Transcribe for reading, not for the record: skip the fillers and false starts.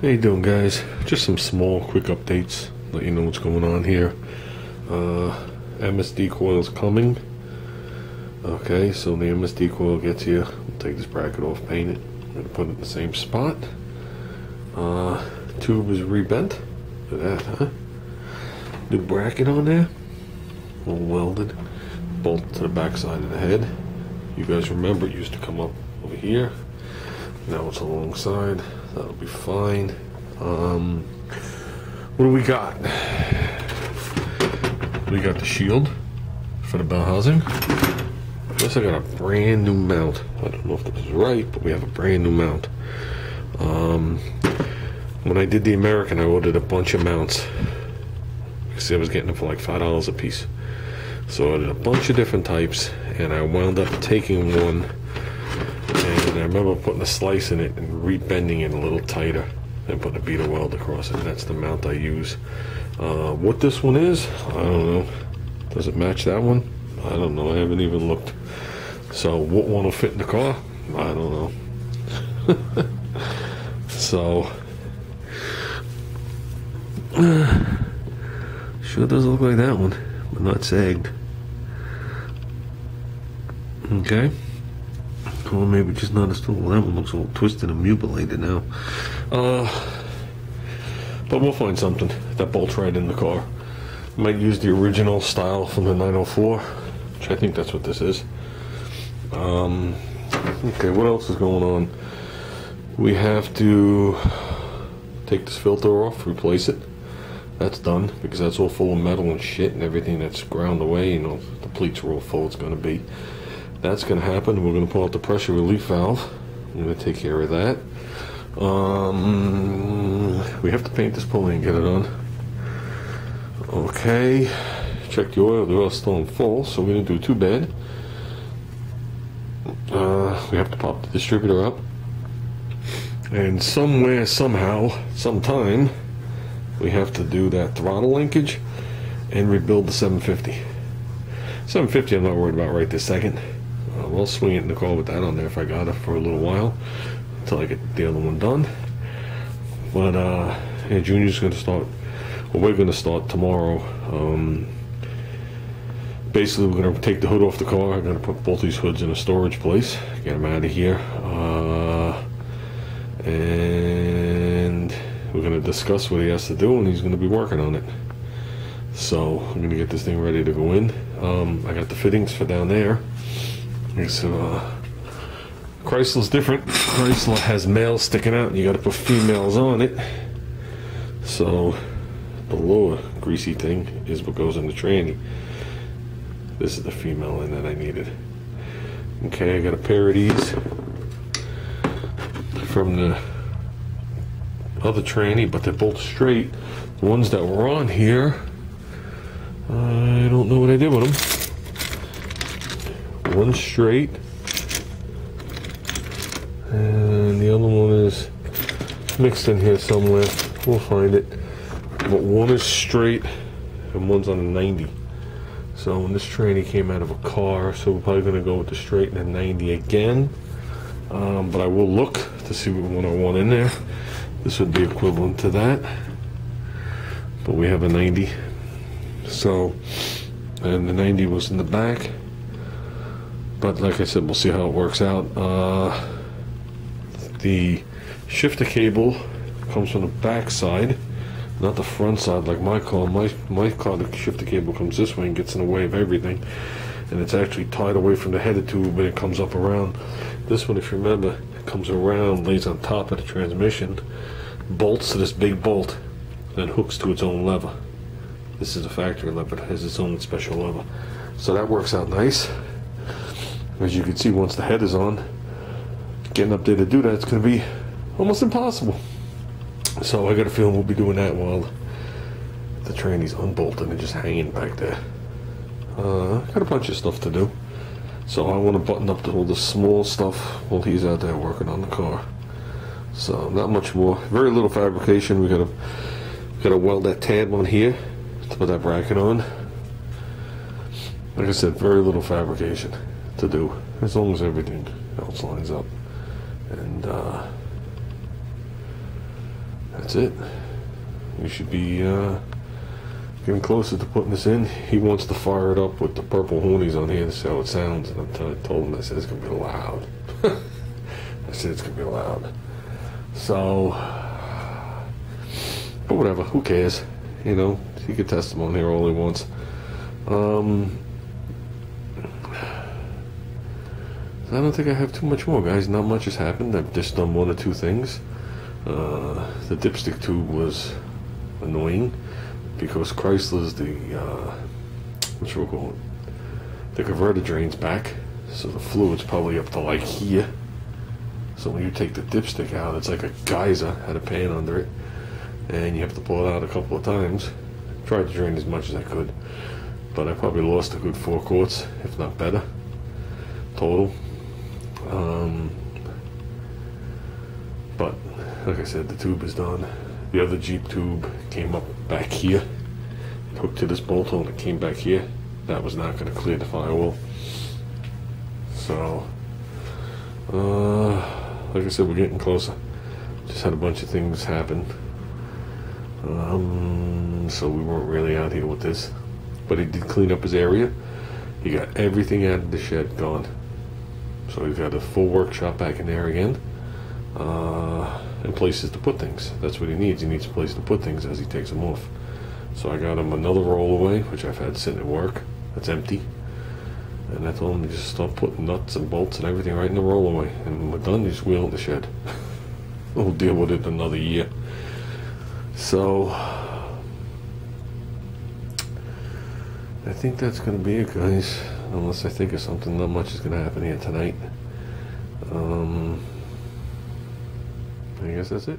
How you doing, guys? Just some small quick updates, let you know what's going on here. MSD coil's coming. Okay, so the MSD coil gets here. We'll take this bracket off, paint it. I'm gonna put it in the same spot. Tube is rebent. Look at that, huh? New bracket on there. All welded. Bolt to the back side of the head. You guys remember it used to come up over here. Now it's alongside. That'll be fine. What do we got? We got the shield for the bell housing. Plus I got a brand new mount. I don't know if this is right, but we have a brand new mount. When I did the American, I ordered a bunch of mounts. Because I was getting them for like $5 a piece. So I ordered a bunch of different types, and I wound up taking one, and I remember putting a slice in it and rebending it a little tighter and putting a beater weld across it. That's the mount I use. What this one is, I don't know. Does it match that one? I don't know. I haven't even looked. So what one will fit in the car? I don't know. So sure does look like that one, but not sagged. Okay. Or maybe just not as tall. That one looks all twisted and mutilated now. But we'll find something that bolts right in the car. Might use the original style from the 904, which I think that's what this is. Okay, what else is going on? We have to take this filter off, replace it. That's done, because that's all full of metal and shit, and everything that's ground away, you know, the pleats are all full, it's going to be. That's going to happen. We're going to pull out the pressure relief valve. I'm going to take care of that. We have to paint this pulley and get it on. Okay. Check the oil. The oil's still in full, so we didn't do too bad. We have to pop the distributor up. And somewhere, somehow, sometime, we have to do that throttle linkage and rebuild the 750. 750 I'm not worried about right this second. We'll swing it in the car with that on there if I got it for a little while until I get the other one done. But yeah, Junior's going to start, well, we're going to start tomorrow. Basically, we're going to take the hood off the car. I'm going to put both these hoods in a storage place, get them out of here, and we're going to discuss what he has to do, and he's going to be working on it. So I'm going to get this thing ready to go in. I got the fittings for down there. So Chrysler's different. Chrysler has males sticking out, and you got to put females on it. So the lower greasy thing is what goes in the tranny. This is the female end that I needed. Okay, I got a pair of these from the other tranny, but they're both straight. The ones that were on here, I don't know what I did with them. One's straight, and the other one is mixed in here somewhere. We'll find it. But one is straight, and one's on a 90. So when this tranny came out of a car, so we're probably going to go with the straight and the 90 again. But I will look to see what one I want in there. This would be equivalent to that. But we have a 90. So, and the 90 was in the back. But like I said, we'll see how it works out. The shifter cable comes from the back side, not the front side like my car. My car, the shifter cable comes this way and gets in the way of everything. And it's actually tied away from the header tube, but it comes up around. This one, if you remember, it comes around, lays on top of the transmission, bolts to this big bolt, and hooks to its own lever. This is a factory lever. It has its own special lever. So that works out nice. As you can see, once the head is on, getting up there to do that, it's going to be almost impossible. So I got a feeling we'll be doing that while the tranny's unbolted and just hanging back there. Got a bunch of stuff to do. So I want to button up all the small stuff while he's out there working on the car. So not much more. Very little fabrication. We gotta weld that tab on here to put that bracket on. Like I said, very little fabrication to do, as long as everything else lines up. And that's it. We should be getting closer to putting this in. He wants to fire it up with the purple hoonies on here to see how it sounds, and I told him, I said, it's going to be loud. I said, it's going to be loud. So, but whatever, who cares? You know, he could test them on here all he wants. I don't think I have too much more, guys. Not much has happened. I've just done one or two things. The dipstick tube was annoying because Chrysler's what should we call it? The converter drain's back, so the fluid's probably up to like here. So when you take the dipstick out, it's like a geyser, had a pan under it, and you have to pull it out a couple of times. Tried to drain as much as I could, but I probably lost a good 4 quarts, if not better, total. But like I said, the tube is done. The other Jeep tube came up back here, hooked to this bolt hole, and it came back here. That was not going to clear the firewall. So, like I said, we're getting closer. Just had a bunch of things happen. So we weren't really out here with this. But he did clean up his area. He got everything out of the shed gone. So he's got a full workshop back in there again. And places to put things. That's what he needs. He needs a place to put things as he takes them off. So I got him another rollaway, which I've had sitting at work. That's empty. And I told him to just start putting nuts and bolts and everything right in the rollaway. And when we're done, just wheel it in the shed. We'll deal with it another year. So I think that's going to be it, guys. Unless I think of something, not much is going to happen here tonight. I guess that's it.